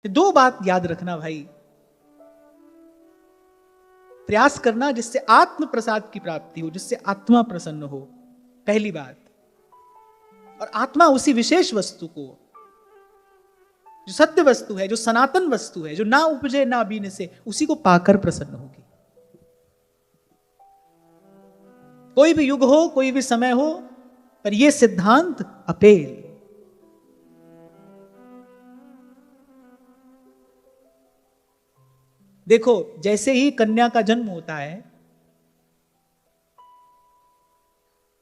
दो बात याद रखना भाई, प्रयास करना जिससे आत्म प्रसाद की प्राप्ति हो, जिससे आत्मा प्रसन्न हो, पहली बात। और आत्मा उसी विशेष वस्तु को, जो सत्य वस्तु है, जो सनातन वस्तु है, जो ना उपजे ना बीने से, उसी को पाकर प्रसन्न होगी। कोई भी युग हो, कोई भी समय हो, पर यह सिद्धांत अपेल। देखो, जैसे ही कन्या का जन्म होता है,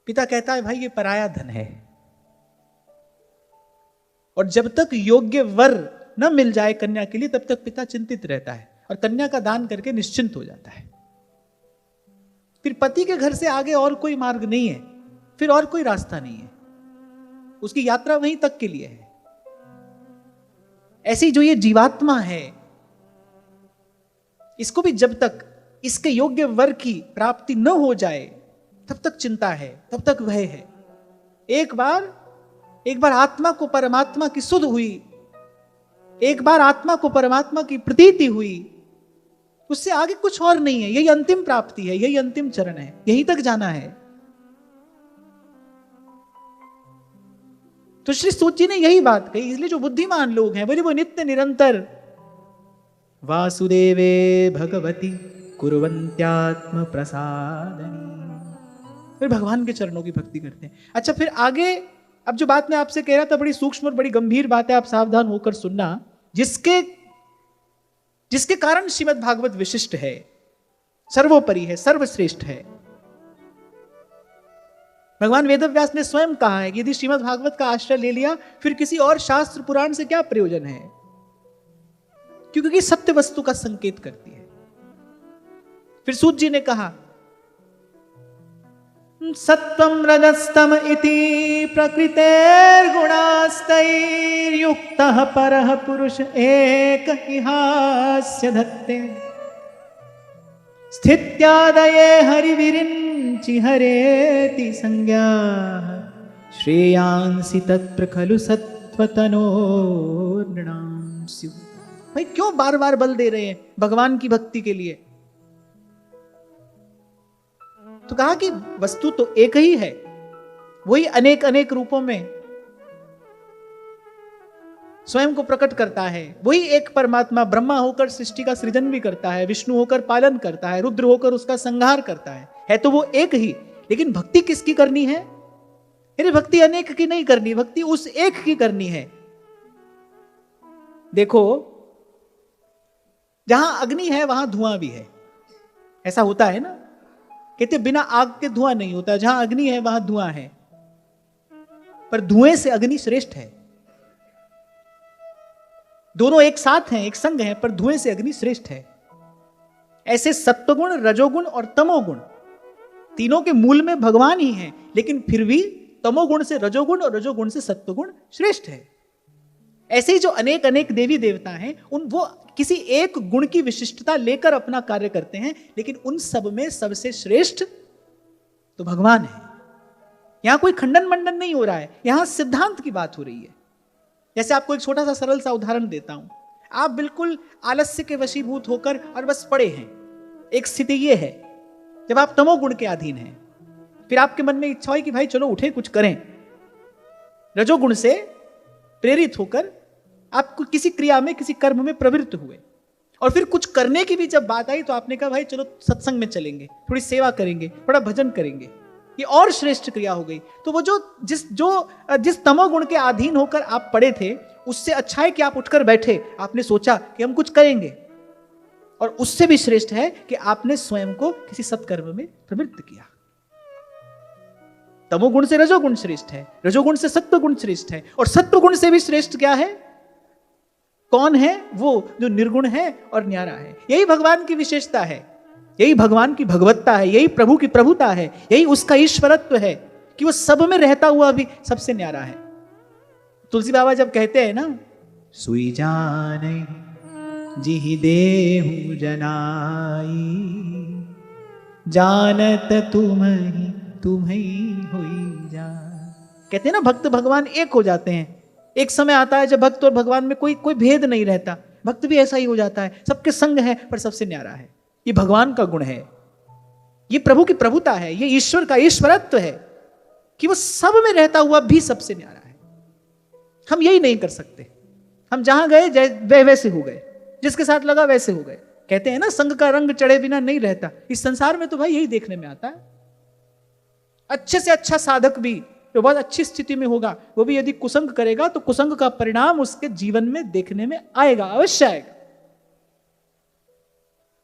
पिता कहता है भाई ये पराया धन है, और जब तक योग्य वर न मिल जाए कन्या के लिए, तब तक पिता चिंतित रहता है और कन्या का दान करके निश्चिंत हो जाता है। फिर पति के घर से आगे और कोई मार्ग नहीं है, फिर और कोई रास्ता नहीं है, उसकी यात्रा वहीं तक के लिए है। ऐसी जो ये जीवात्मा है, इसको भी जब तक इसके योग्य वर की प्राप्ति न हो जाए, तब तक चिंता है, तब तक भय है। एक बार आत्मा को परमात्मा की सुध हुई, एक बार आत्मा को परमात्मा की प्रतीति हुई, उससे आगे कुछ और नहीं है। यही अंतिम प्राप्ति है, यही अंतिम चरण है, यहीं तक जाना है। तो श्री सूत जी ने यही बात कही। इसलिए जो बुद्धिमान लोग हैं बोले वो नित्य निरंतर वासुदेवे भगवती कुर्वन्त्यात्म प्रसादनी, फिर भगवान के चरणों की भक्ति करते हैं। अच्छा, फिर आगे अब जो बात मैं आपसे कह रहा था बड़ी सूक्ष्म और बड़ी गंभीर बात है, आप सावधान होकर सुनना, जिसके कारण श्रीमद् भागवत विशिष्ट है, सर्वोपरि है, सर्वश्रेष्ठ है। भगवान वेदव्यास ने स्वयं कहा है कि यदि श्रीमद् भागवत का आश्रय ले लिया, फिर किसी और शास्त्र पुराण से क्या प्रयोजन है, क्योंकि सत्य वस्तु का संकेत करती है। फिर सूत जी ने कहा सत्वं रजस्तम इति प्रकृतेर्गुणास्तैर्युक्तः परः पुरुष एक इहास्य धत्ते स्थित्यादये हरिविरिञ्चि हरेति संज्ञा श्रेयांसि तत्र खलु सत्त्वतनोर्नृणां स्युः। भाई क्यों बार बार बल दे रहे हैं भगवान की भक्ति के लिए? तो कहा कि वस्तु तो एक ही है, वही अनेक अनेक रूपों में स्वयं को प्रकट करता है। वही एक परमात्मा ब्रह्मा होकर सृष्टि का सृजन भी करता है, विष्णु होकर पालन करता है, रुद्र होकर उसका संहार करता है तो वो एक ही। लेकिन भक्ति किसकी करनी है? अरे भक्ति अनेक की नहीं करनी, भक्ति उस एक की करनी है। देखो, जहां अग्नि है वहां धुआं भी है, ऐसा होता है ना। कहते बिना आग के धुआं नहीं होता, जहां अग्नि है वहां धुआं है, पर धुएं से अग्नि श्रेष्ठ है। दोनों एक साथ हैं, एक संग हैं, पर धुएं से अग्नि श्रेष्ठ है। ऐसे सत्वगुण, रजोगुण और तमोगुण तीनों के मूल में भगवान ही हैं, लेकिन फिर भी तमोगुण से रजोगुण और रजोगुण से सत्वगुण श्रेष्ठ है। ऐसे ही जो अनेक अनेक देवी देवता हैं, वो किसी एक गुण की विशिष्टता लेकर अपना कार्य करते हैं, लेकिन उन सब में सबसे श्रेष्ठ तो भगवान है। यहां कोई खंडन मंडन नहीं हो रहा है, यहां सिद्धांत की बात हो रही है। जैसे आपको एक छोटा सा सरल सा उदाहरण देता हूं। आप बिल्कुल आलस्य के वशीभूत होकर और बस पड़े हैं। एक स्थिति यह है जब आप तमोगुण के अधीन हैं, फिर आपके मन में इच्छा हुई कि भाई चलो उठे कुछ करें। रजोगुण से प्रेरित होकर आप किसी क्रिया में, किसी कर्म में प्रवृत्त हुए, और फिर कुछ करने की भी जब बात आई तो आपने कहा भाई चलो सत्संग में चलेंगे, थोड़ी सेवा करेंगे, थोड़ा भजन करेंगे, ये और श्रेष्ठ क्रिया हो गई। तो वो जिस तमोगुण के अधीन होकर आप पड़े थे, उससे अच्छा है कि आप उठकर बैठे, आपने सोचा कि हम कुछ करेंगे। और उससे भी श्रेष्ठ है कि आपने स्वयं को किसी सत्कर्म में प्रवृत्त किया। तमोगुण से रजोगुण श्रेष्ठ है, रजोगुण से सत्वगुण श्रेष्ठ है, और सत्वगुण से भी श्रेष्ठ क्या है? कौन है? वो जो निर्गुण है और न्यारा है। यही भगवान की विशेषता है, यही भगवान की भगवत्ता है, यही प्रभु की प्रभुता है, यही उसका ईश्वरत्व है कि वो सब में रहता हुआ भी सबसे न्यारा है। तुलसी बाबा जब कहते हैं ना, सुई जाने जिहि देहु जनाई, जानत तुम्हि होई जा। कहते हैं ना, भक्त भगवान एक हो जाते हैं, एक समय आता है जब भक्त और भगवान में कोई कोई भेद नहीं रहता, भक्त भी ऐसा ही हो जाता है, सबके संग है पर सबसे न्यारा है। ये भगवान का गुण है, ये प्रभु की प्रभुता है, ये ईश्वर का ईश्वरत्व है कि वो सब में रहता हुआ भी सबसे न्यारा है। हम यही नहीं कर सकते, हम जहां गए वैसे हो गए, जिसके साथ लगा वैसे हो गए। कहते हैं ना, संग का रंग चढ़े बिना नहीं रहता। इस संसार में तो भाई यही देखने में आता है। अच्छे से अच्छा साधक भी जो बहुत अच्छी स्थिति में होगा, वो भी यदि कुसंग करेगा तो कुसंग का परिणाम उसके जीवन में देखने में आएगा, अवश्य आएगा।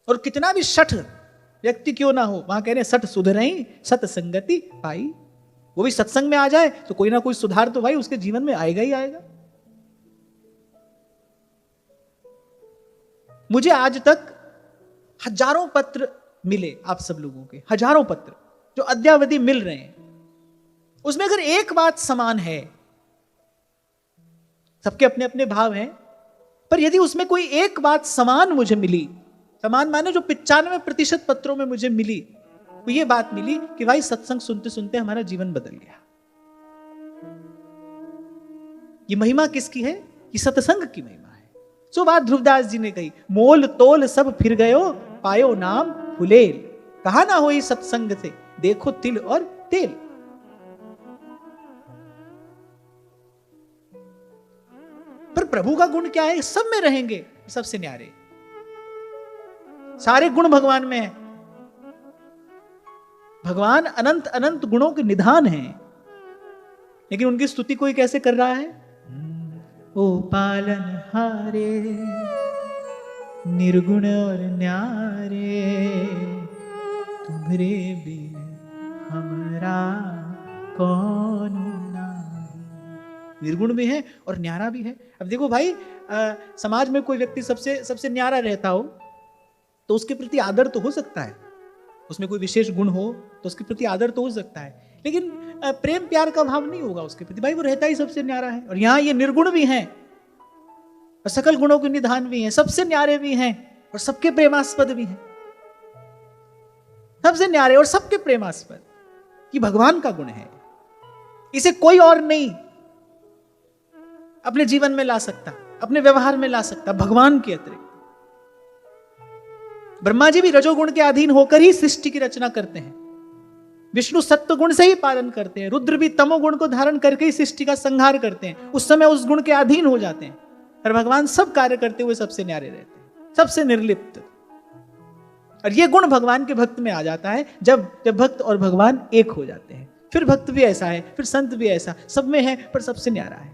और कितना भी शठ व्यक्ति क्यों ना हो, वहां कह रहे सठ सुधरई सतसंगति पाई, वो भी सत्संग में आ जाए तो कोई ना कोई सुधार तो भाई उसके जीवन में आएगा ही आएगा। मुझे आज तक हजारों पत्र मिले आप सब लोगों के, हजारों पत्र जो अद्यावधि मिल रहे हैं। उसमें अगर एक बात समान है, सबके अपने अपने भाव हैं, पर यदि उसमें कोई एक बात समान मुझे मिली, समान माने जो 95% पत्रों में मुझे मिली, वो ये बात मिली कि भाई सत्संग सुनते सुनते हमारा जीवन बदल गया। ये महिमा किसकी है? ये सत्संग की महिमा है। जो बात ध्रुवदास जी ने कही, मोल तोल सब फिर गयो पायो नाम फुलेल, कहा ना होई सत्संग से देखो तिल और तेल। पर प्रभु का गुण क्या है? सब में रहेंगे सबसे न्यारे, सारे गुण भगवान में है। भगवान अनंत अनंत गुणों के निधान हैं, लेकिन उनकी स्तुति कोई कैसे कर रहा है? ओ पालन हारे निर्गुण और न्यारे, तुम्हारे बिन हमरा कौन नारी। निर्गुण भी है और न्यारा भी है। अब देखो भाई, समाज में कोई व्यक्ति सबसे न्यारा रहता हो तो उसके प्रति आदर तो हो सकता है, उसमें कोई विशेष गुण हो तो उसके प्रति आदर तो हो सकता है, लेकिन प्रेम प्यार का भाव नहीं होगा उसके प्रति। भाई वो रहता ही सबसे न्यारा है। और यहां ये निर्गुण भी हैं और सकल गुणों के निधान भी हैं, सबसे न्यारे भी हैं और सबके प्रेमास्पद भी हैं। सबसे न्यारे और सबके प्रेमास्पद, ये भगवान का गुण है। इसे कोई और नहीं अपने जीवन में ला सकता, अपने व्यवहार में ला सकता, भगवान के अतिरिक्त। ब्रह्मा जी भी रजोगुण के अधीन होकर ही सृष्टि की रचना करते हैं, विष्णु सत्व गुण से ही पालन करते हैं, रुद्र भी तमोगुण को धारण करके ही सृष्टि का संहार करते हैं, उस समय उस गुण के अधीन हो जाते हैं। और भगवान सब कार्य करते हुए सबसे न्यारे रहते हैं, सबसे निर्लिप्त। और ये गुण भगवान के भक्त में आ जाता है जब भक्त और भगवान एक हो जाते हैं। फिर भक्त भी ऐसा है, फिर संत भी ऐसा, सब में है पर सबसे न्यारा है।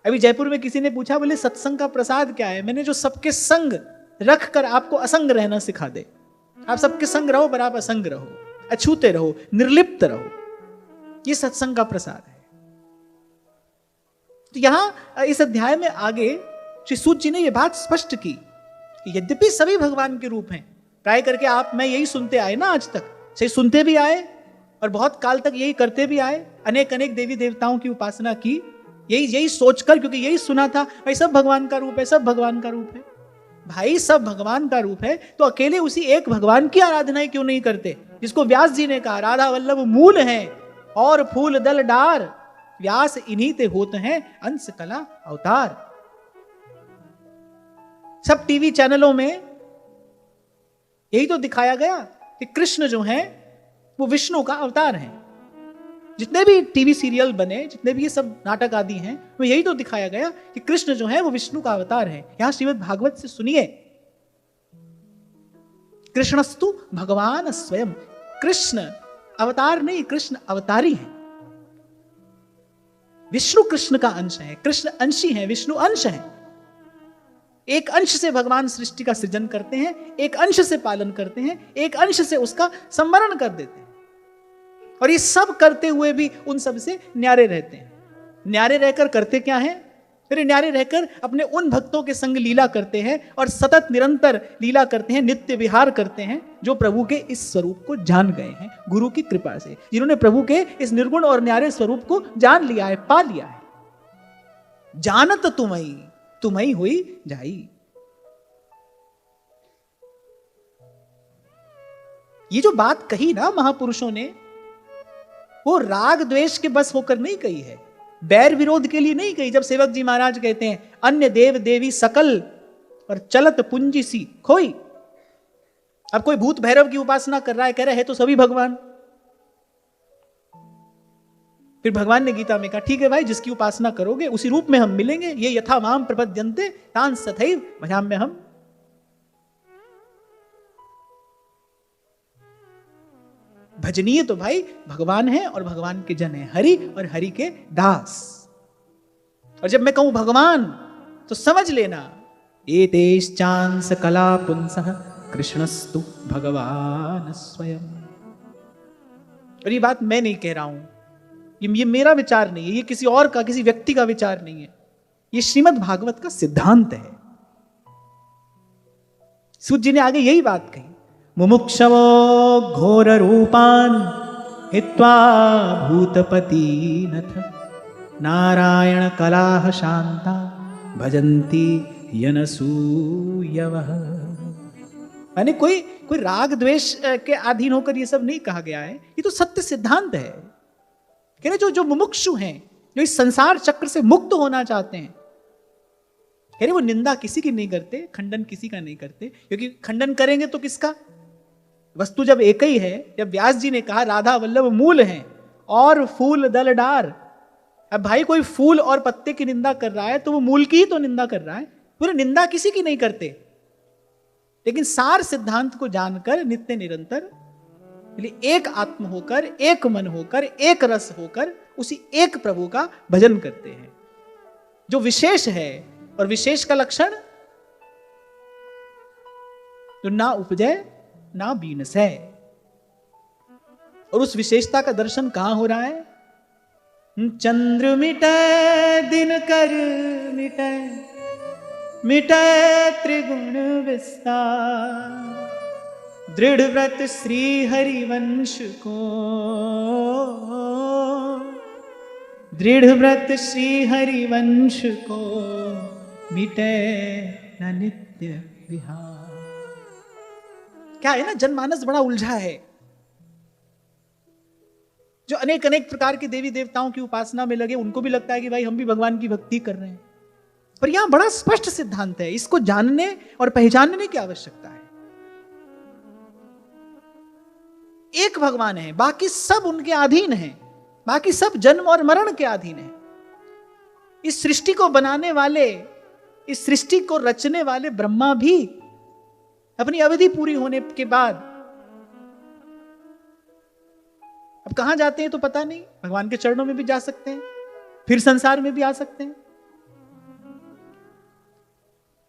अभी जयपुर में किसी ने पूछा, बोले सत्संग का प्रसाद क्या है? मैंने जो सबके संग रख कर आपको असंग रहना सिखा दे। आप सबके संग रहो पर आप असंग रहो, अछूते रहो, निर्लिप्त रहो, ये सत्संग का प्रसाद है। तो यहां इस अध्याय में आगे श्री सूत जी ने यह बात स्पष्ट की कि यद्यपि सभी भगवान के रूप हैं, प्राय करके आप मैं यही सुनते आए ना, आज तक सही सुनते भी आए और बहुत काल तक यही करते भी आए, अनेक अनेक देवी देवताओं की उपासना की, यही सोचकर, क्योंकि यही सुना था भाई सब भगवान का रूप है, सब भगवान का रूप है। भाई सब भगवान का रूप है तो अकेले उसी एक भगवान की आराधनाएं क्यों नहीं करते? जिसको व्यास जी ने कहा, राधा वल्लभ मूल है और फूल दल डार, व्यास इन्हीं ते होते हैं अंश कला अवतार। सब टीवी चैनलों में यही तो दिखाया गया कि कृष्ण जो है वो विष्णु का अवतार है। जितने भी टीवी सीरियल बने, जितने भी ये सब नाटक आदि हैं, वो यही तो दिखाया गया कि कृष्ण जो है वो विष्णु का अवतार है। यहां श्रीमद् भागवत से सुनिए, कृष्णस्तु भगवान स्वयं, कृष्ण अवतार नहीं, कृष्ण अवतारी है। विष्णु कृष्ण का अंश है, कृष्ण अंशी है, विष्णु अंश है। एक अंश से भगवान सृष्टि का सृजन करते हैं, एक अंश से पालन करते हैं, एक अंश से उसका संवरण कर देते हैं। और ये सब करते हुए भी उन सब से न्यारे रहते हैं। न्यारे रहकर करते क्या हैं? फिर न्यारे रहकर अपने उन भक्तों के संग लीला करते हैं और सतत निरंतर लीला करते हैं, नित्य विहार करते हैं, जो प्रभु के इस स्वरूप को जान गए हैं गुरु की कृपा से, जिन्होंने प्रभु के इस निर्गुण और न्यारे स्वरूप को जान लिया है, पा लिया है। जानत तुम्ही हुई जाई। ये जो बात कही ना महापुरुषों ने, वो राग द्वेष के बस होकर नहीं कही है, बैर विरोध के लिए नहीं कही। जब सेवक जी महाराज कहते हैं अन्य देव देवी सकल और चलत पुंजी सी खोई, अब कोई भूत भैरव की उपासना कर रहा है, कह रहा है तो सभी भगवान। फिर भगवान ने गीता में कहा ठीक है भाई, जिसकी उपासना करोगे उसी रूप में हम मिलेंगे। ये यथा माम प्रपद्यन्ते तान तथैव भजाम्य हम। भजनीय तो भाई भगवान है और भगवान के जन है, हरि और हरि के दास। और जब मैं कहूं भगवान तो समझ लेना एतेश्चांस कला पुंसः कृष्णस्तु भगवान स्वयं। और ये बात मैं नहीं कह रहा हूं, ये मेरा विचार नहीं है, ये किसी और का, किसी व्यक्ति का विचार नहीं है, ये श्रीमद् भागवत का सिद्धांत है। सूत जी ने आगे यही बात कही, मुमुक्षवो घोर रूपान हित्वा भूतपतिनथ नारायण कलाह शांता भजन्ति यनसूयवः। यानी कोई राग द्वेष के अधीन होकर ये सब नहीं कहा गया है, ये तो सत्य सिद्धांत है। कह रहे जो मुमुक्षु हैं, जो इस संसार चक्र से मुक्त होना चाहते हैं, कह रहे वो निंदा किसी की नहीं करते, खंडन किसी का नहीं करते, क्योंकि खंडन करेंगे तो किसका? वस्तु जब एक ही है। जब व्यास जी ने कहा राधा वल्लभ मूल हैं और फूल दल डार, अब भाई कोई फूल और पत्ते की निंदा कर रहा है तो वो मूल की ही तो निंदा कर रहा है, पूरी निंदा किसी की नहीं करते। लेकिन सार सिद्धांत को जानकर नित्य निरंतर एक आत्म होकर, एक मन होकर, एक रस होकर उसी एक प्रभु का भजन करते हैं, जो विशेष है। और विशेष का लक्षण जो ना उपजय ना बीनसै। और उस विशेषता का दर्शन कहां हो रहा है? चंद्र मिटै दिन कर मिटै मिटै त्रिगुण विस्तार दृढ़ व्रत श्री हरिवंश को दृढ़ व्रत श्री हरिवंश को मिटे न नित्य विहार। क्या है ना, जनमानस बड़ा उलझा है, जो अनेक अनेक प्रकार के देवी देवताओं की उपासना में लगे, उनको भी लगता है कि भाई हम भी भगवान की भक्ति कर रहे हैं, पर यहां बड़ा स्पष्ट सिद्धांत है, इसको जानने और पहचानने की आवश्यकता है। एक भगवान है, बाकी सब उनके अधीन हैं, बाकी सब जन्म और मरण के अधीन हैं। इस सृष्टि को बनाने वाले, इस सृष्टि को रचने वाले ब्रह्मा भी अपनी अवधि पूरी होने के बाद अब कहां जाते हैं तो पता नहीं, भगवान के चरणों में भी जा सकते हैं, फिर संसार में भी आ सकते हैं,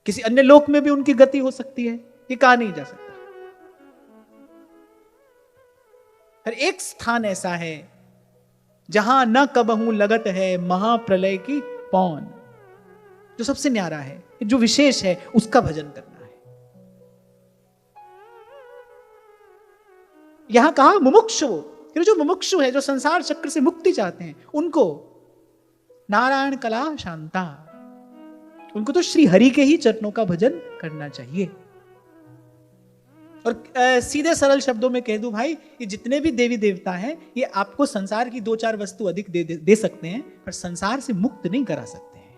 किसी अन्य लोक में भी उनकी गति हो सकती है, ये कहा नहीं जा सकता। हर एक स्थान ऐसा है जहां न कबहू लगत है महाप्रलय की पौन, जो सबसे न्यारा है, जो विशेष है, उसका भजन करना है। यहां कहा मुमुक्षु, जो मुमुक्षु है, जो संसार चक्र से मुक्ति चाहते हैं, उनको नारायण कला शांता, उनको तो श्री हरि के ही चरणों का भजन करना चाहिए। और सीधे सरल शब्दों में कह दूं भाई, ये जितने भी देवी देवता हैं, ये आपको संसार की 2-4 वस्तु अधिक दे सकते हैं, पर संसार से मुक्त नहीं करा सकते हैं,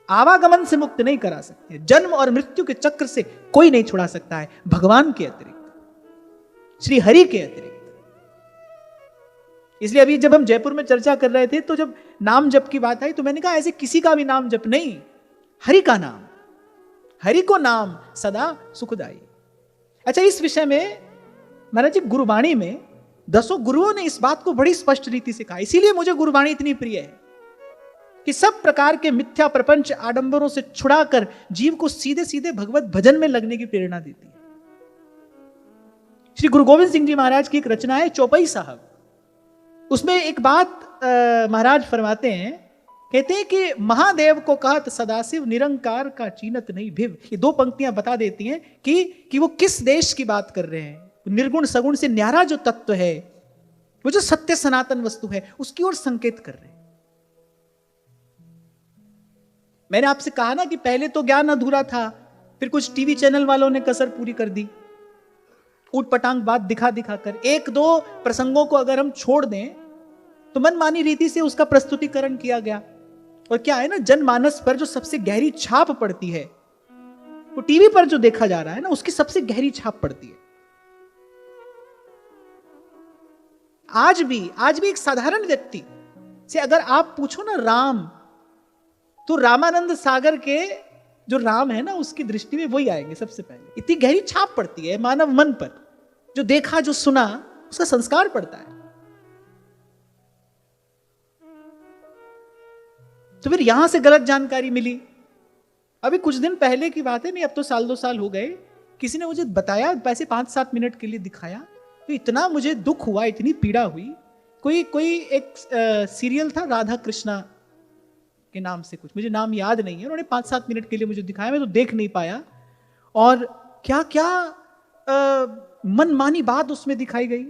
आवागमन से मुक्त नहीं करा सकते, जन्म और मृत्यु के चक्र से कोई नहीं छुड़ा सकता है, भगवान के अतिरिक्त, श्री हरि के अतिरिक्त। इसलिए अभी जब हम जयपुर में चर्चा कर रहे थे, तो जब नाम जप की बात आई तो मैंने कहा ऐसे किसी का भी नाम जप नहीं, हरि का नाम, हरि को नाम सदा सुखदाई। अच्छा, इस विषय में महाराज जी गुरुवाणी में 10 गुरुओं ने इस बात को बड़ी स्पष्ट रीति से कहा, इसीलिए मुझे गुरुवाणी इतनी प्रिय है कि सब प्रकार के मिथ्या प्रपंच आडंबरों से छुड़ाकर जीव को सीधे सीधे भगवत भजन में लगने की प्रेरणा देती है। श्री गुरु गोविंद सिंह जी महाराज की एक रचना है चौपाई साहब, उसमें एक बात महाराज फरमाते हैं, कहते हैं कि महादेव को कहत सदाशिव निरंकार का चीनत नहीं भिव। ये 2 पंक्तियां बता देती हैं कि वो किस देश की बात कर रहे हैं। निर्गुण सगुण से न्यारा जो तत्व है, वो जो सत्य सनातन वस्तु है, उसकी ओर संकेत कर रहे हैं। मैंने आपसे कहा ना कि पहले तो ज्ञान अधूरा था, फिर कुछ टीवी चैनल वालों ने कसर पूरी कर दी, ऊट पटांग बात दिखा दिखा कर। 1-2 प्रसंगों को अगर हम छोड़ दें तो मनमानी रीति से उसका प्रस्तुतिकरण किया गया। और क्या है ना, जनमानस पर जो सबसे गहरी छाप पड़ती है वो टीवी पर जो देखा जा रहा है ना, उसकी सबसे गहरी छाप पड़ती है। आज भी एक साधारण व्यक्ति से अगर आप पूछो ना राम, तो रामानंद सागर के जो राम है ना, उसकी दृष्टि में वही आएंगे सबसे पहले। इतनी गहरी छाप पड़ती है मानव मन पर, जो देखा जो सुना उसका संस्कार पड़ता है। तो फिर यहां से गलत जानकारी मिली। अभी कुछ दिन पहले की बात है, नहीं अब तो साल 2 साल हो गए, किसी ने मुझे बताया, वैसे 5-7 मिनट के लिए दिखाया, तो इतना मुझे दुख हुआ, इतनी पीड़ा हुई। कोई एक सीरियल था राधा कृष्णा के नाम से, कुछ मुझे नाम याद नहीं है, उन्होंने 5-7 मिनट के लिए मुझे दिखाया, मैं तो देख नहीं पाया। और क्या क्या मनमानी बात उसमें दिखाई गई,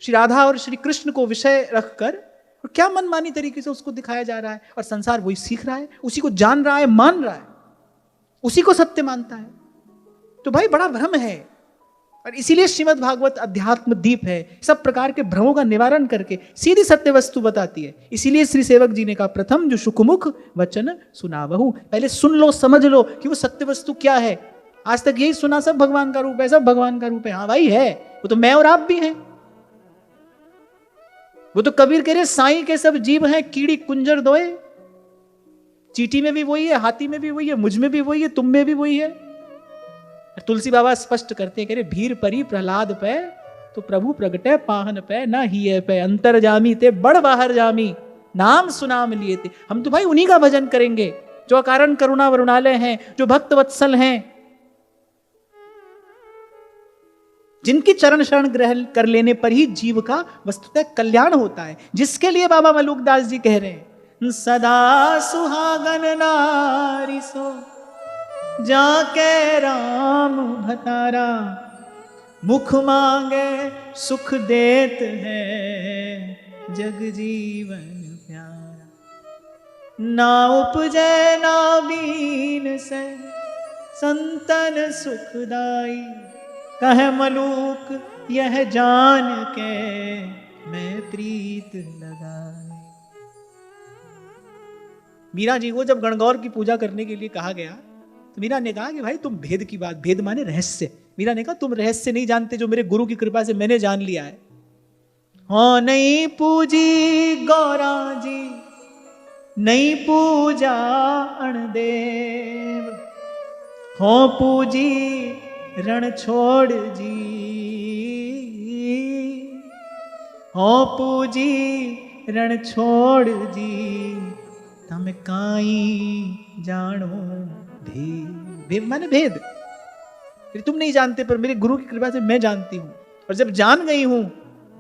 श्री राधा और श्री कृष्ण को विषय रखकर, और क्या मनमानी तरीके से उसको दिखाया जा रहा है। और संसार वही सीख रहा है, उसी को जान रहा है, मान रहा है, उसी को सत्य मानता है। तो भाई बड़ा भ्रम है, और इसीलिए श्रीमद् भागवत अध्यात्म दीप है, सब प्रकार के भ्रमों का निवारण करके सीधी सत्य वस्तु बताती है। इसीलिए श्री सेवक जी ने कहा, प्रथम जो सुखमुख वचन सुनावहु, पहले सुन लो, समझ लो कि वो सत्य वस्तु क्या है। आज तक यही सुना, सब भगवान का रूप है, सब भगवान का रूप है। हाँ भाई है, वो तो मैं और आप भी हैं। वो तो कबीर कह रहे, साईं के सब जीव हैं, कीड़ी कुंजर दोए। चींटी में भी वही है, हाथी में भी वही है, मुझ में भी वही है, तुम में भी वही है। तुलसी बाबा स्पष्ट करते हैं, कह रहे भीर परी प्रहलाद पे तो प्रभु प्रगटे पाहन पे, न ही पे अंतर जामी ते बड़ बाहर जामी, नाम सुनाम लिए थे। हम तो भाई उन्हीं का भजन करेंगे जो अकारण करुणा वरुणालय हैं, जो भक्त वत्सल हैं, जिनकी चरण शरण ग्रहण कर लेने पर ही जीव का वस्तुतः कल्याण होता है। जिसके लिए बाबा मलुकदास जी कह रहे हैं, सदा सुहागन नारी सो जाके राम भतारा, मुख मांगे सुख देत है जग जीवन प्यारा, ना उपजै ना बीन से संतन सुखदाई, कह मलूक यह जान के मैं प्रीत लगाई। मीरा जी को जब गणगौर की पूजा करने के लिए कहा गया, तो मीरा ने कहा कि भाई तुम भेद की बात, भेद माने रहस्य, मीरा ने कहा तुम रहस्य नहीं जानते जो मेरे गुरु की कृपा से मैंने जान लिया है। हाँ नहीं पूजी गौरा जी, नहीं पूजा अणदेव, हो पूजी रण छोड़ जी, हो पूजी रण छोड़ जी, तम काई जानो भेद। भेद माने भेद, तुम नहीं जानते पर मेरे गुरु की कृपा से मैं जानती हूं। और जब जान गई हूं,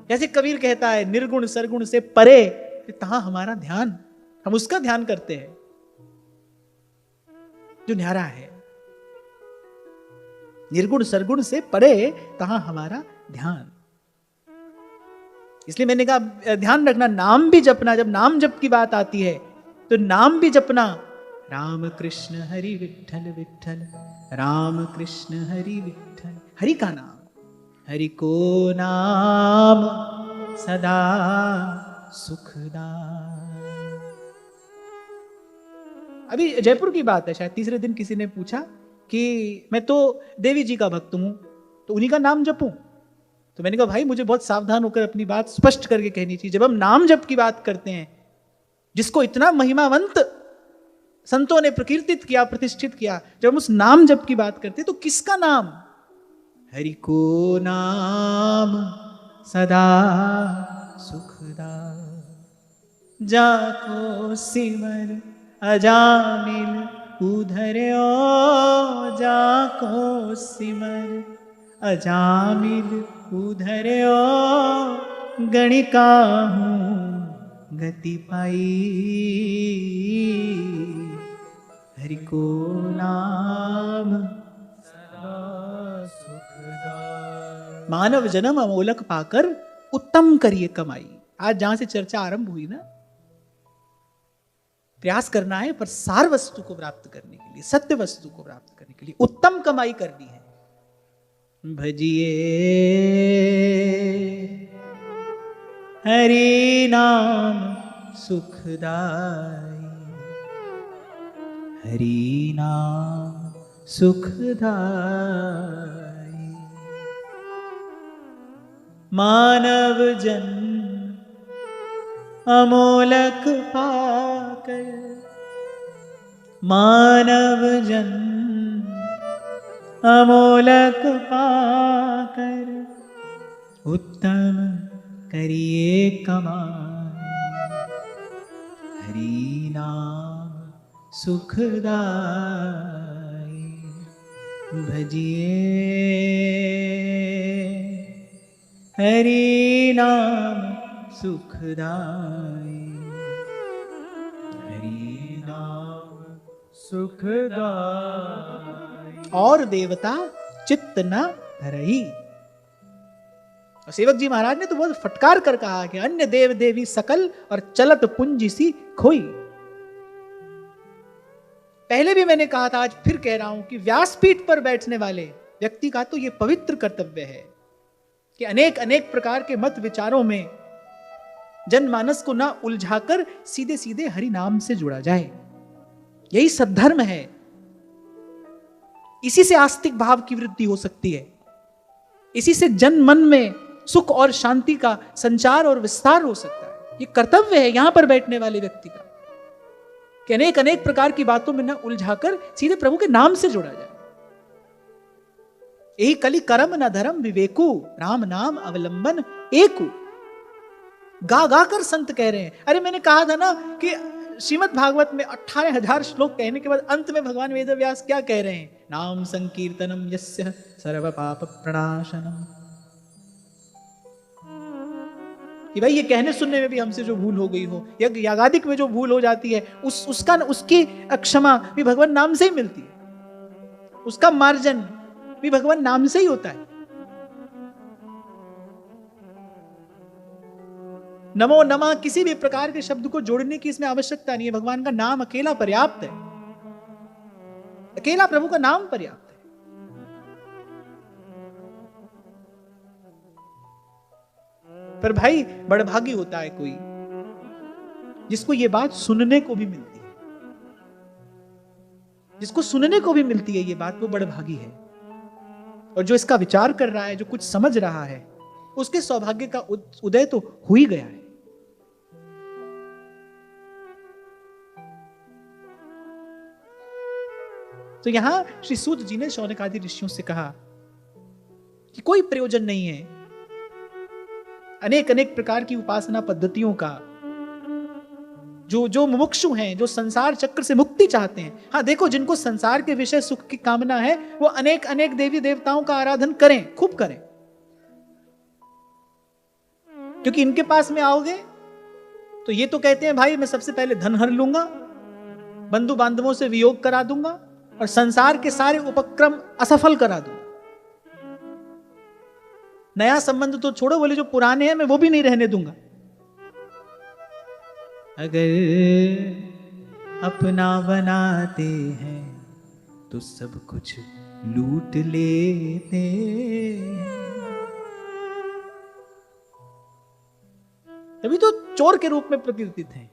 जैसे कबीर कहता है, निर्गुण सरगुण से परे, तहां हमारा ध्यान, हम उसका ध्यान करते हैं जो न्यारा है। निर्गुण सरगुण से परे तहां हमारा ध्यान। इसलिए मैंने कहा ध्यान रखना, नाम भी जपना। जब नाम जप की बात आती है तो नाम भी जपना, राम कृष्ण हरि विठ्ठल विठ्ठल, राम कृष्ण हरि विठ्ठल। हरि का नाम, हरि को नाम सदा सुखदाई। अभी जयपुर की बात है, शायद तीसरे दिन किसी ने पूछा कि मैं तो देवी जी का भक्त हूं, तो उन्हीं का नाम जपूं। तो मैंने कहा भाई मुझे बहुत सावधान होकर अपनी बात स्पष्ट करके कहनी चाहिए। जब हम नाम जप की बात करते हैं, जिसको इतना महिमावंत संतों ने प्रकीर्तित किया, प्रतिष्ठित किया, जब हम उस नाम जप की बात करते हैं तो किसका नाम? हरि को नाम सदा सुखदा, जाको सिमर अजामिल उधर्यो, जाको सिमर अजामिल उधर्यो, गणिका हूं गति पाई, हरि को नाम सदा सुखदाई। मानव जन्म अमोलक पाकर उत्तम करिए कमाई। आज जहां से चर्चा आरंभ हुई ना, प्रयास करना है पर सार वस्तु को प्राप्त करने के लिए, सत्य वस्तु को प्राप्त करने के लिए उत्तम कमाई करनी है। भजिए हरि नाम सुखदाई, हरि नाम सुखदाई। मानव जन्म अमोलक पाकर, मानव जन्म अमोलक पाकर, उत्तम करिए कमाई, हरि नाम सुखदाई। भजिए हरि नाम सुखदाई, हरि नाम सुखदाई। और देवता चित्त न धरई। और सेवक जी महाराज ने तो बहुत फटकार कर कहा कि अन्य देव देवी सकल और चलत पुंजी सी खोई। पहले भी मैंने कहा था, आज फिर कह रहा हूं कि व्यासपीठ पर बैठने वाले व्यक्ति का तो यह पवित्र कर्तव्य है कि अनेक अनेक प्रकार के मत विचारों में जनमानस को ना उलझाकर सीधे सीधे हरि नाम से जुड़ा जाए। यही सद्धर्म है। इसी से आस्तिक भाव की वृद्धि हो सकती है। इसी से जन मन में सुख और शांति का संचार और विस्तार हो सकता है। ये कर्तव्य है यहां पर बैठने वाले व्यक्ति का कि अनेक अनेक प्रकार की बातों में न उलझाकर सीधे प्रभु के नाम से जुड़ा जाए। यही कली कर्म न धर्म विवेकु, राम नाम अवलंबन एकु। गा गा कर संत कह रहे हैं। अरे मैंने कहा था ना कि श्रीमद् भागवत में 18,000 श्लोक कहने के बाद अंत में भगवान वेदव्यास क्या कह रहे हैं? नाम संकीर्तनम यस्य सर्व पाप प्रणाशनम। कि भाई ये कहने सुनने में भी हमसे जो भूल हो गई हो, यागादिक में जो भूल हो जाती है, उसकी क्षमा भी भगवान नाम से ही मिलती है। उसका मार्जन भी भगवान नाम से ही होता है। नमो नमः किसी भी प्रकार के शब्द को जोड़ने की इसमें आवश्यकता नहीं है। भगवान का नाम अकेला पर्याप्त है। अकेला प्रभु का नाम पर्याप्त है। पर भाई बड़भागी होता है कोई जिसको ये बात सुनने को भी मिलती है। जिसको सुनने को भी मिलती है ये बात, वो बड़भागी है। और जो इसका विचार कर रहा है, जो कुछ समझ रहा है, उसके सौभाग्य का उदय तो हो ही गया है। तो यहां श्री सूत जी ने शौनक आदि ऋषियों से कहा कि कोई प्रयोजन नहीं है अनेक अनेक प्रकार की उपासना पद्धतियों का। जो मुमुक्षु हैं, जो संसार चक्र से मुक्ति चाहते हैं, हाँ देखो, जिनको संसार के विषय सुख की कामना है, वो अनेक अनेक देवी देवताओं का आराधन करें, खूब करें। क्योंकि इनके पास में आओगे तो ये तो कहते हैं भाई मैं सबसे पहले धन हर लूंगा, बंधु बांधवों से वियोग करा दूंगा और संसार के सारे उपक्रम असफल करा दूंगा। नया संबंध तो छोड़ो, बोले जो पुराने हैं मैं वो भी नहीं रहने दूंगा। अगर अपना बनाते हैं तो सब कुछ लूट लेते हैं। तभी तो चोर के रूप में प्रकीर्तित हैं।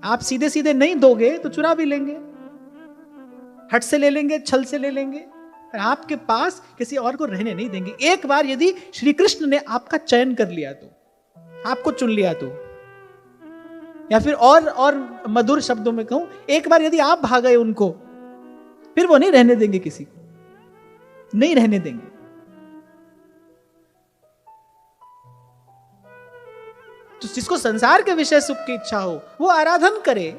आप सीधे सीधे नहीं दोगे तो चुरा भी लेंगे, हट से ले लेंगे, छल से ले लेंगे, पर आपके पास किसी और को रहने नहीं देंगे। एक बार यदि श्री कृष्ण ने आपका चयन कर लिया तो, आपको चुन लिया तो, या फिर और मधुर शब्दों में कहूं, एक बार यदि आप भागे उनको, फिर वो नहीं रहने देंगे, किसी को नहीं रहने देंगे। तो जिसको संसार के विषय सुख की इच्छा हो वो आराधन करे,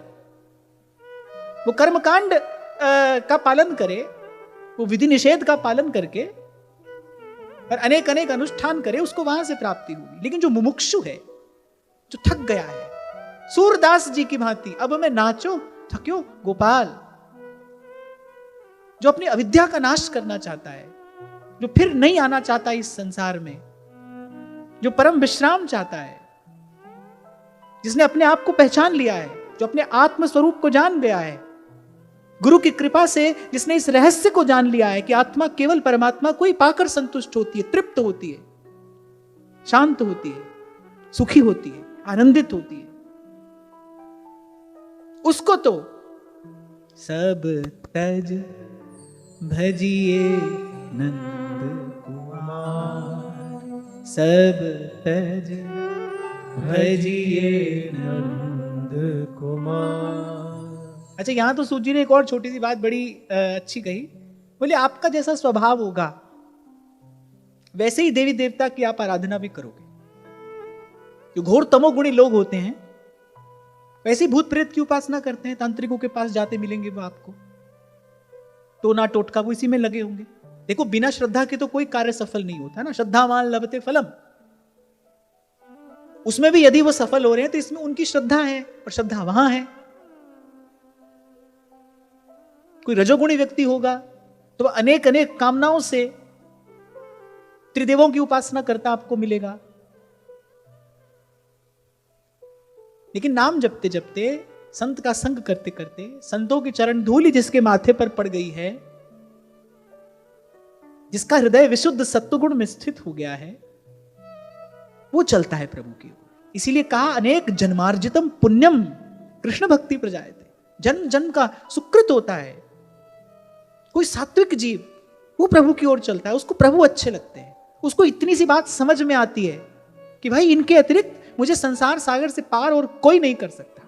वो कर्मकांड का पालन करे, वो विधि निषेध का पालन करके और अनेक अनेक अनुष्ठान करे, उसको वहां से प्राप्ति होगी। लेकिन जो मुमुक्षु है, जो थक गया है, सूरदास जी की भांति, अब मैं नाचो थक्यो गोपाल, जो अपनी अविद्या का नाश करना चाहता है, जो फिर नहीं आना चाहता इस संसार में, जो परम विश्राम चाहता है, जिसने अपने आप को पहचान लिया है, जो अपने आत्म स्वरूप को जान गया है, गुरु की कृपा से जिसने इस रहस्य को जान लिया है कि आत्मा केवल परमात्मा को ही पाकर संतुष्ट होती है, तृप्त होती है, शांत होती है, सुखी होती है, आनंदित होती है। उसको तो सब तज भजिए नंद कुमार, सब तज भजिए नंद कुमार। अच्छा, यहां तो सूत जी ने एक और छोटी सी बात बड़ी अच्छी कही। बोले आपका जैसा स्वभाव होगा वैसे ही देवी देवता की आप आराधना भी करोगे। जो घोर तमोगुणी लोग होते हैं वैसे ही भूत प्रेत की उपासना करते हैं, तांत्रिकों के पास जाते मिलेंगे वो आपको, टोना टोटका वो इसी में लगे होंगे। देखो, बिना श्रद्धा के तो कोई कार्य सफल नहीं होता ना, श्रद्धावान लभते फलम। उसमें भी यदि वो सफल हो रहे हैं तो इसमें उनकी श्रद्धा है, और श्रद्धा वहां है। कोई रजोगुणी व्यक्ति होगा तो अनेक अनेक कामनाओं से त्रिदेवों की उपासना करता आपको मिलेगा। लेकिन नाम जपते जपते, संत का संग करते करते, संतों की चरण धूलि जिसके माथे पर पड़ गई है, जिसका हृदय विशुद्ध सत्वगुण में स्थित हो गया है, वो चलता है प्रभु की ओर। इसीलिए कहा अनेक जन्मार्जितम पुण्यम कृष्ण भक्ति प्रजायते। जन्म जन्म का सुकृत होता है। कोई सात्विक जीव वो प्रभु की ओर चलता है, उसको प्रभु अच्छे लगते हैं, उसको इतनी सी बात समझ में आती है कि भाई इनके अतिरिक्त मुझे संसार सागर से पार और कोई नहीं कर सकता।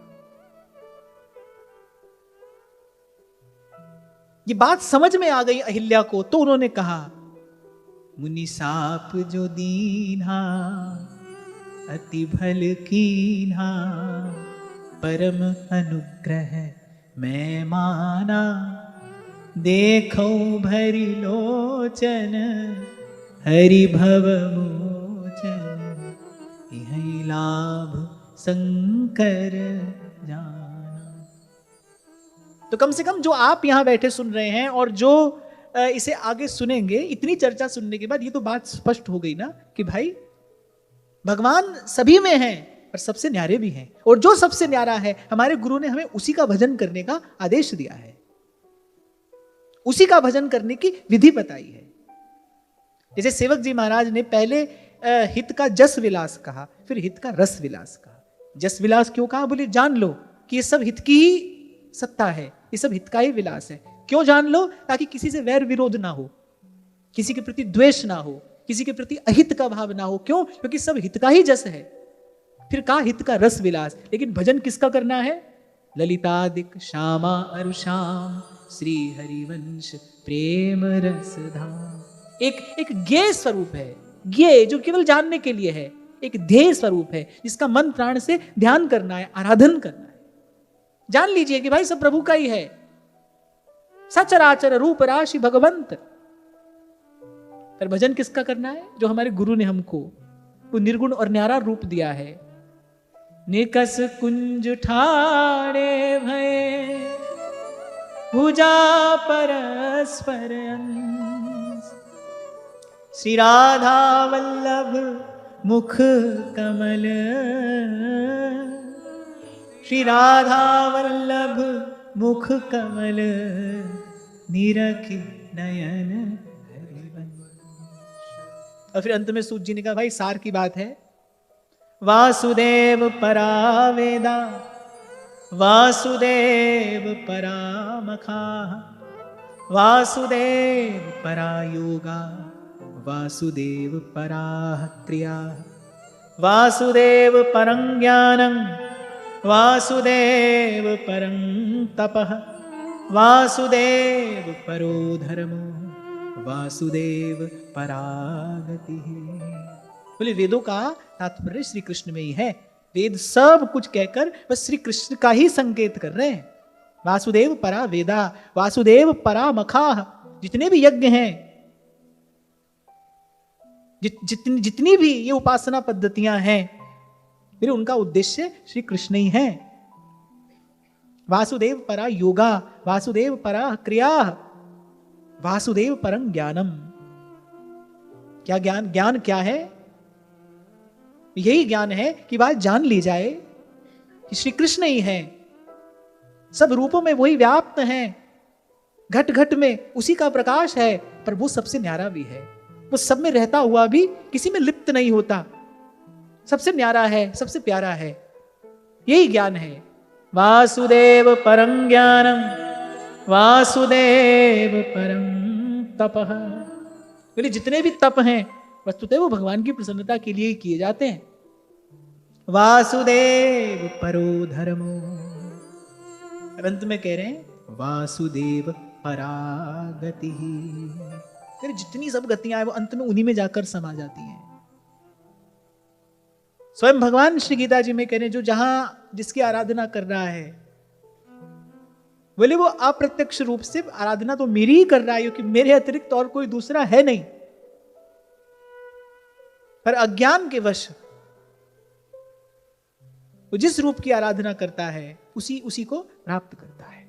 ये बात समझ में आ गई अहिल्या को, तो उन्होंने कहा मुनि साप जो दीन्हा अति भल कीन्हा, परम अनुग्रह मैं माना, देखो भरी लोचन हरि भव मोचन, यही लाभ शंकर जाना। तो कम से कम जो आप यहां बैठे सुन रहे हैं और जो इसे आगे सुनेंगे, इतनी चर्चा सुनने के बाद ये तो बात स्पष्ट हो गई ना कि भाई भगवान सभी में हैं पर सबसे न्यारे भी हैं, और जो सबसे न्यारा है हमारे गुरु ने हमें उसी का भजन करने का आदेश दिया है, उसी का भजन करने की विधि बताई है। जैसे सेवक जी महाराज ने पहले हित का जस विलास कहा, फिर हित का रस विलास कहा। जस विलास क्यों कहा? बोले जान लो कि ये सब हित की ही सत्ता है, ये सब हित का ही विलास है। क्यों जान लो? ताकि किसी से वैर विरोध ना हो, किसी के प्रति द्वेष ना हो, किसी के प्रति अहित का भाव ना हो। क्यों? क्योंकि सब हित का ही जस है। फिर कहा हित का रस विलास। लेकिन भजन किसका करना है? ललितादिक श्यामा अरुश्याम श्री हरिवंश प्रेम रस धाम। एक ज्ञेय स्वरूप है, ज्ञेय जो केवल जानने के लिए है, एक ध्येय स्वरूप है जिसका मन प्राण से ध्यान करना है, आराधन करना है। जान लीजिए कि भाई सब प्रभु का ही है, सचराचर रूप राशि भगवंत। पर भजन किसका करना है? जो हमारे गुरु ने हमको वो निर्गुण और न्यारा रूप दिया है। निकस कुंज ठाणे भय भुजा परस्पर अंश, श्री राधा वल्लभ मुख कमल, श्री राधा वल्लभ मुख कमल, निरखि नयन हरिवंश। और फिर अंत में सूत जी ने कहा भाई सार की बात है। वासुदेव परा वेदा वासुदेव परा मखा, वासुदेव परा योगा वासुदेव परा क्रिया, वासुदेव परं ज्ञानं वासुदेव परं तपः, वासुदेव परो धर्मो वासुदेव परागतिः। बोले वेदों का तात्पर्य श्री कृष्ण में ही है। वेद सब कुछ कहकर बस श्री कृष्ण का ही संकेत कर रहे हैं। वासुदेव परा वेदा वासुदेव परा मखाह। जितने भी यज्ञ हैं, जितनी भी ये उपासना पद्धतियां हैं, फिर उनका उद्देश्य श्री कृष्ण ही है। वासुदेव परा योगा वासुदेव परा क्रिया वासुदेव परं ज्ञानम। क्या ज्ञान? ज्ञान क्या है? यही ज्ञान है कि बात जान ली जाए कि श्री कृष्ण ही है, सब रूपों में वही व्याप्त हैं, घट घट में उसी का प्रकाश है, पर वो सबसे न्यारा भी है। वो सब में रहता हुआ भी किसी में लिप्त नहीं होता, सबसे न्यारा है, सबसे प्यारा है, यही ज्ञान है। वासुदेव परं ज्ञानम वासुदेव परं तपः। बोले जितने भी तप हैं वस्तुतः वो भगवान की प्रसन्नता के लिए ही किए जाते हैं। वासुदेव परो धर्मो, अंत में कह रहे हैं वासुदेव परागति। जितनी सब गतियां हैं वो अंत में उन्हीं में जाकर समा जाती हैं। स्वयं भगवान श्री गीता जी में कह रहे हैं जो जहां जिसकी आराधना कर रहा है, बोले वो अप्रत्यक्ष रूप से आराधना तो मेरी ही कर रहा है, क्योंकि मेरे अतिरिक्त और कोई दूसरा है नहीं। पर अज्ञान के वश वो जिस रूप की आराधना करता है उसी को प्राप्त करता है।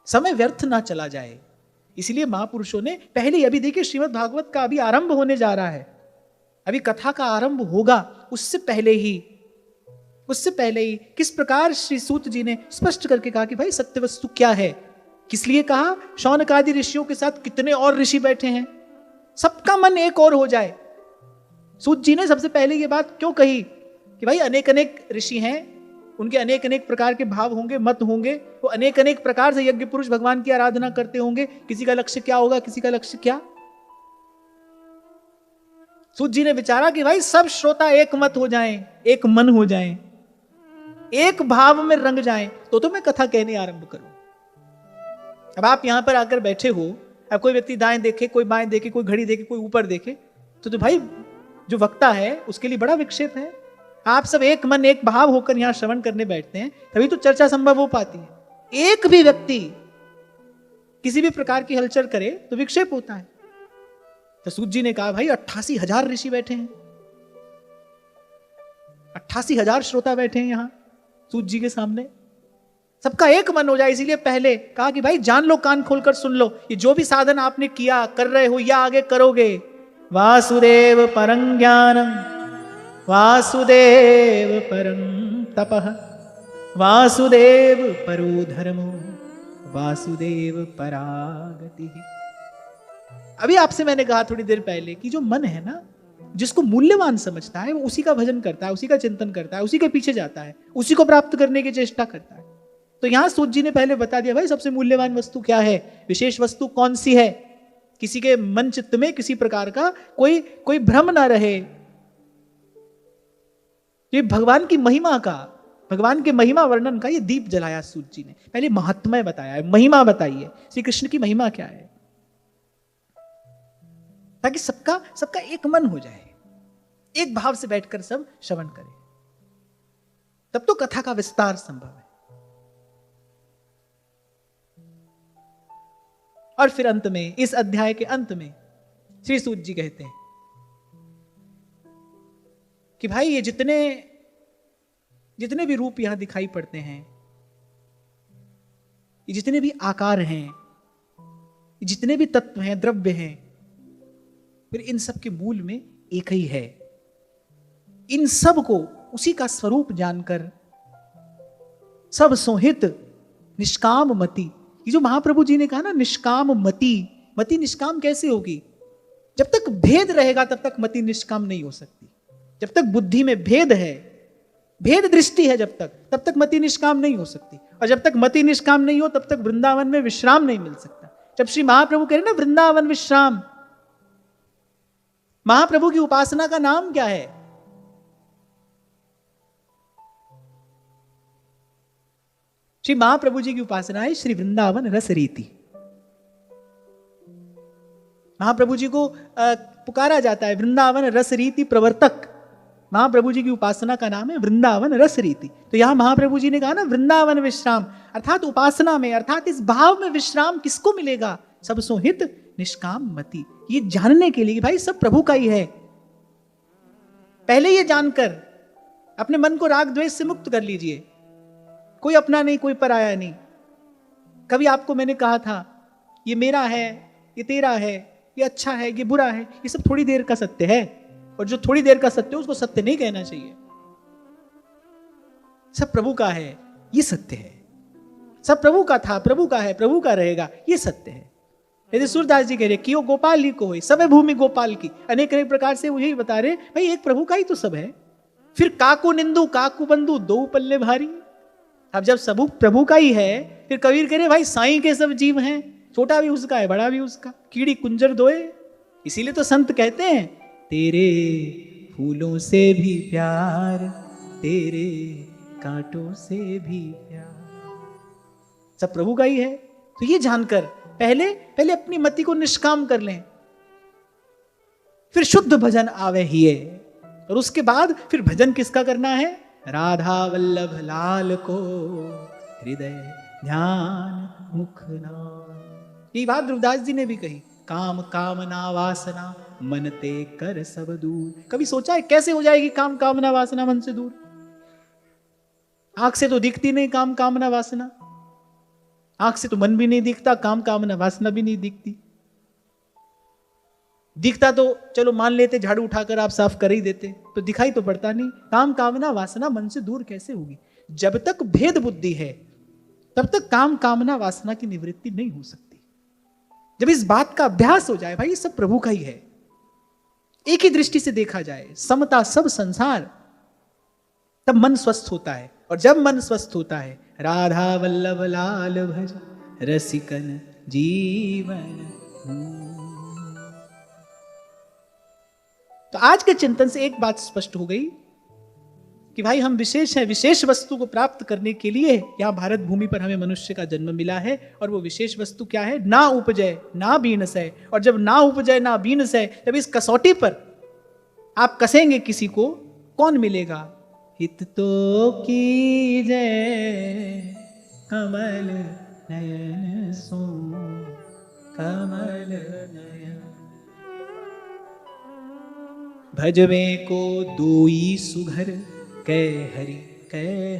समय व्यर्थ ना चला जाए, इसलिए महापुरुषों ने पहले, अभी देखिए श्रीमद् भागवत का अभी आरंभ होने जा रहा है, अभी कथा का आरंभ होगा, उससे पहले ही किस प्रकार श्री सूत जी ने स्पष्ट करके कहा कि भाई सत्य वस्तु क्या है। किस लिए कहा? शौनक आदि ऋषियों के साथ कितने और ऋषि बैठे हैं, सबका मन एक और हो जाए। सूत जी ने सबसे पहले ये बात क्यों कही कि भाई अनेक अनेक ऋषि हैं, उनके अनेक अनेक प्रकार के भाव होंगे, मत होंगे, वो अनेक अनेक प्रकार से यज्ञ पुरुष भगवान की आराधना करते होंगे, किसी का लक्ष्य क्या होगा, किसी का लक्ष्य क्या। सूत जी ने विचारा कि भाई सब श्रोता एक मत हो जाएं, एक मन हो जाएं, एक भाव में रंग जाएं, तो मैं कथा कहने आरंभ करूं। अब आप यहां पर आकर बैठे हो, अब कोई व्यक्ति दाएं देखे, कोई बाएं देखे, कोई घड़ी देखे, कोई ऊपर देखे, तो भाई जो वक्ता है उसके लिए बड़ा विक्षेप है। आप सब एक मन एक भाव होकर यहां श्रवण करने बैठते हैं, तभी तो चर्चा संभव हो पाती है। एक भी व्यक्ति किसी भी प्रकार की हलचल करे तो विक्षेप होता है। तो सूत जी ने कहा भाई 88,000 ऋषि बैठे हैं, 88,000 श्रोता बैठे हैं यहां सूत जी के सामने, सबका एक मन हो जाए। इसीलिए पहले कहा कि भाई जान लो, कान खोलकर सुन लो, ये जो भी साधन आपने किया, कर रहे हो या आगे करोगे, वासुदेव परं ज्ञानम वासुदेव परं तपः वासुदेव परो धर्मो वासुदेव परागति। अभी आपसे मैंने कहा थोड़ी देर पहले कि जो मन है ना, जिसको मूल्यवान समझता है वो उसी का भजन करता है, उसी का चिंतन करता है, उसी के पीछे जाता है, उसी को प्राप्त करने की चेष्टा करता है। तो यहां सूत जी ने पहले बता दिया भाई सबसे मूल्यवान वस्तु क्या है, विशेष वस्तु कौन सी है। किसी के मन चित्त में किसी प्रकार का कोई भ्रम ना रहे। ये भगवान की महिमा का, भगवान के महिमा वर्णन का ये दीप जलाया सूत जी ने। पहले महात्म्य बताया है, महिमा बताइए श्री कृष्ण की महिमा क्या है, ताकि सबका एक मन हो जाए, एक भाव से बैठकर सब श्रवण करें, तब तो कथा का विस्तार संभव है। और फिर अंत में, इस अध्याय के अंत में श्री सूत जी कहते हैं कि भाई ये जितने भी रूप यहां दिखाई पड़ते हैं, ये जितने भी आकार हैं, जितने भी तत्व हैं, द्रव्य हैं, फिर इन सब के मूल में एक ही है। इन सब को उसी का स्वरूप जानकर सब सोहित निष्काम मति, ये जो महाप्रभु जी ने कहा ना निष्काम मति निष्काम कैसे होगी? जब तक भेद रहेगा तब तक मति निष्काम नहीं हो सकती। जब तक बुद्धि में भेद है, भेद दृष्टि है, तब तक मति निष्काम नहीं हो सकती। और जब तक मति निष्काम नहीं हो तब तक वृंदावन में विश्राम नहीं मिल सकता। जब श्री महाप्रभु कह रहे ना वृंदावन विश्राम, महाप्रभु की उपासना का नाम क्या है? श्री महाप्रभु जी की उपासना है श्री वृंदावन रस रीति। महाप्रभु जी को पुकारा जाता है वृंदावन रस रीति प्रवर्तक। महाप्रभु जी की उपासना का नाम है वृंदावन रस रीति। तो यहां महाप्रभु जी ने कहा ना वृंदावन विश्राम, अर्थात उपासना में, अर्थात इस भाव में विश्राम किसको मिलेगा? सब सोहित निष्काम मति। ये जानने के लिए कि भाई सब प्रभु का ही है, पहले ये जानकर अपने मन को राग द्वेष से मुक्त कर लीजिए। कोई अपना नहीं, कोई पराया नहीं। कभी आपको मैंने कहा था ये मेरा है, ये तेरा है, ये अच्छा है, ये बुरा है, ये सब थोड़ी देर का सत्य है, और जो थोड़ी देर का सत्य है उसको सत्य नहीं कहना चाहिए। सब प्रभु का है, ये सत्य है। सब प्रभु का था, प्रभु का है, प्रभु का रहेगा, ये सत्य है। जैसे सूरदास जी कह रहे कियो गोपाल ही को, सब है भूमि गोपाल की। अनेक अनेक प्रकार से वो यही बता रहे भाई एक प्रभु का ही तो सब है। फिर काकू निंदू काकू बंधु दो पल्ले भारी। अब जब सब प्रभु का ही है, फिर कबीर कह रहे भाई साईं के सब जीव हैं, छोटा भी उसका है बड़ा भी उसका, कीड़ी कुंजर दोए। इसीलिए तो संत कहते हैं तेरे फूलों से भी प्यार, तेरे कांटों से भी प्यार, सब प्रभु का ही है। तो ये जानकर पहले अपनी मति को निष्काम कर लें, फिर शुद्ध भजन आवे हिये, और उसके बाद फिर भजन किसका करना है? राधा वल्लभ लाल को हृदय ध्यान मुख नाम। ये बात ध्रुवदास जी ने भी कही, काम कामना वासना मन ते कर सब दूर। कभी सोचा है कैसे हो जाएगी काम कामना वासना मन से दूर? आंख से तो दिखती नहीं काम कामना वासना, आंख से तो मन भी नहीं दिखता, काम कामना वासना भी नहीं दिखती। दिखता तो चलो मान लेते, झाड़ू उठाकर आप साफ कर ही देते, तो दिखाई तो पड़ता नहीं। काम कामना वासना मन से दूर कैसे होगी? जब तक भेद बुद्धि है तब तक काम कामना वासना की निवृत्ति नहीं हो सकती। जब इस बात का अभ्यास हो जाए भाई ये सब प्रभु का ही है, एक ही दृष्टि से देखा जाए, समता सब संसार, तब मन स्वस्थ होता है। और जब मन स्वस्थ होता है, राधा वल्लभ लाल भज रसिकन जीवन। तो आज के चिंतन से एक बात स्पष्ट हो गई कि भाई हम विशेष हैं, विशेष वस्तु को प्राप्त करने के लिए यहां भारत भूमि पर हमें मनुष्य का जन्म मिला है। और वो विशेष वस्तु क्या है? ना उपजय ना बीनसै। और जब ना उपजय ना बीनसै, तब इस कसौटी पर आप कसेंगे किसी को, कौन मिलेगा? हित तो कीजय कमल नयन सो कमल नयन, भजवे को दोई सुघर कह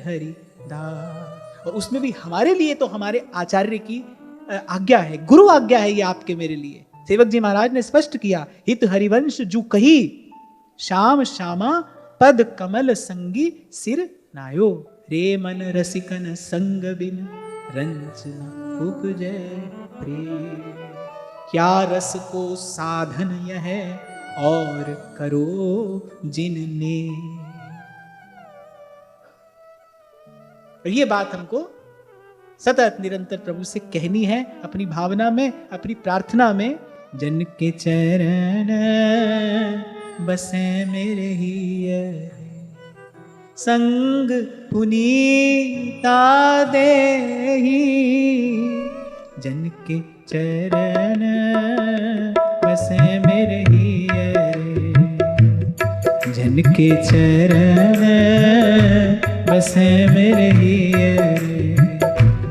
हरि दास। और उसमें भी हमारे लिए तो हमारे आचार्य की आज्ञा है, गुरु आज्ञा है ये आपके मेरे लिए। सेवक जी महाराज ने स्पष्ट किया, हित हरिवंश जू कही श्याम श्यामा पद कमल संगी सिर नायो, रे मन रसिकन संग बिन रंच न उपजय प्रेम। क्या रस को साधन यह और करो जिनने। और ये बात हमको सतत निरंतर प्रभु से कहनी है, अपनी भावना में, अपनी प्रार्थना में। जन के चरण बसे मेरे ही संग पुनीता देही, जन के चरण बसे मेरे ही, जन के चरण बसे मेरे ही,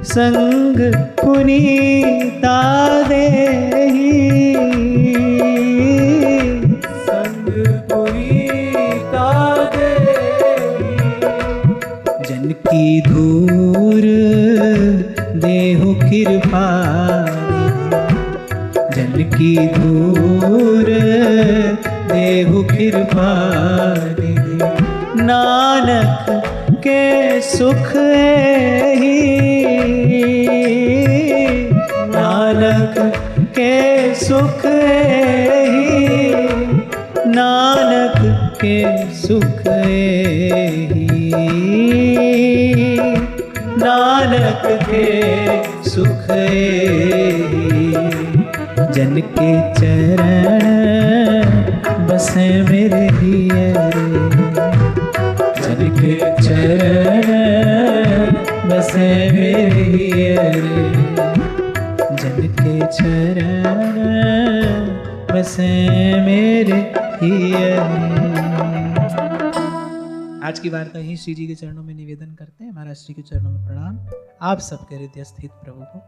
संग पुनीता देही, संग पुनीता देही, जन की धूर देहु कृपा, जन की धूर देहु कृपा, नानक के सुख ही, नानक के सुख ही, नानक के सुख ही, नानक के सुख ही, जन के चरण बसे मेरे ही, जन के चरण बसे मेरे ही, जन के चरण बसे मेरे ही। आज की वार्ता ही श्री जी के चरणों में निवेदन करते हैं। महाराज श्री के चरणों में प्रणाम। आप सबके हृदय स्थित प्रभु को